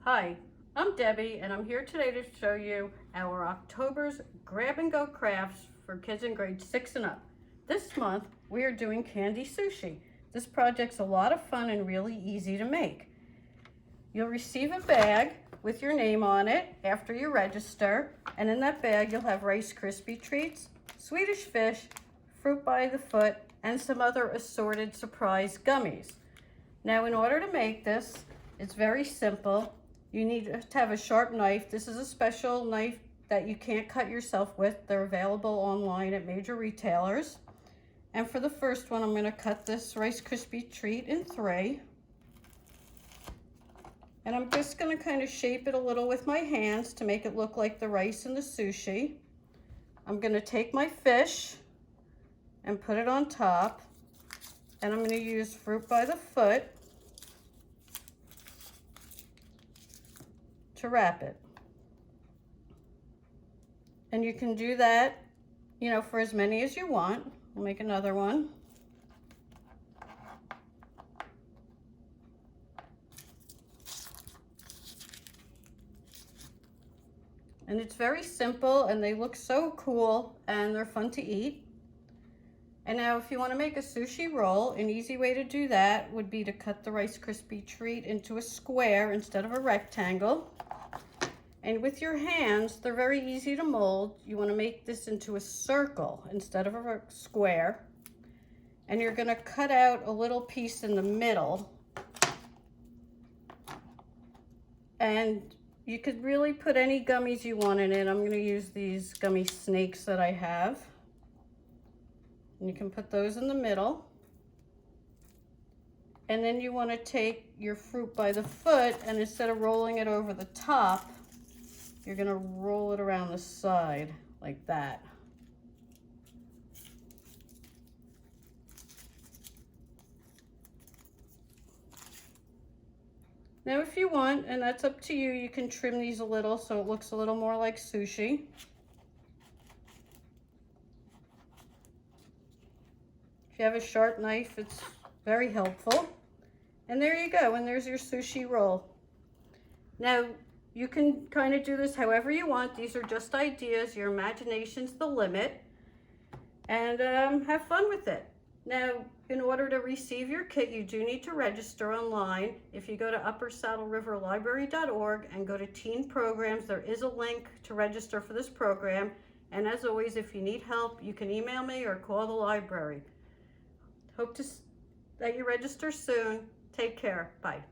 Hi, I'm Debbie and I'm here today to show you our October's grab and go crafts for kids in grade 6 and up. This month we are doing candy sushi. This project's a lot of fun and really easy to make. You'll receive a bag with your name on it after you register, and in that bag you'll have Rice Krispie treats, Swedish fish, fruit by the foot, and some other assorted surprise gummies. Now in order to make this, it's very simple. You need to have a sharp knife. This is a special knife that you can't cut yourself with. They're available online at major retailers. And for the first one, I'm going to cut this Rice Krispie treat in 3. And I'm just going to kind of shape it a little with my hands to make it look like the rice and the sushi. I'm going to take my fish and put it on top. And I'm going to use fruit by the foot to wrap it. And you can do that, for as many as you want. I'll make another one. And it's very simple and they look so cool and they're fun to eat. And now if you want to make a sushi roll, an easy way to do that would be to cut the Rice Krispie treat into a square instead of a rectangle. And with your hands, they're very easy to mold. You want to make this into a circle instead of a square. And you're going to cut out a little piece in the middle. And you could really put any gummies you want in it. I'm going to use these gummy snakes that I have. And you can put those in the middle. And then you want to take your fruit by the foot, and instead of rolling it over the top, you're going to roll it around the side like that. Now if you want, and that's up to you, you can trim these a little so it looks a little more like sushi. If you have a sharp knife, it's very helpful. And there you go, and there's your sushi roll. Now, you can kind of do this however you want. These are just ideas. Your imagination's the limit. And have fun with it. Now, in order to receive your kit, you do need to register online. If you go to uppersaddleriverlibrary.org and go to Teen Programs, there is a link to register for this program. And as always, if you need help, you can email me or call the library. Hope that you register soon. Take care. Bye.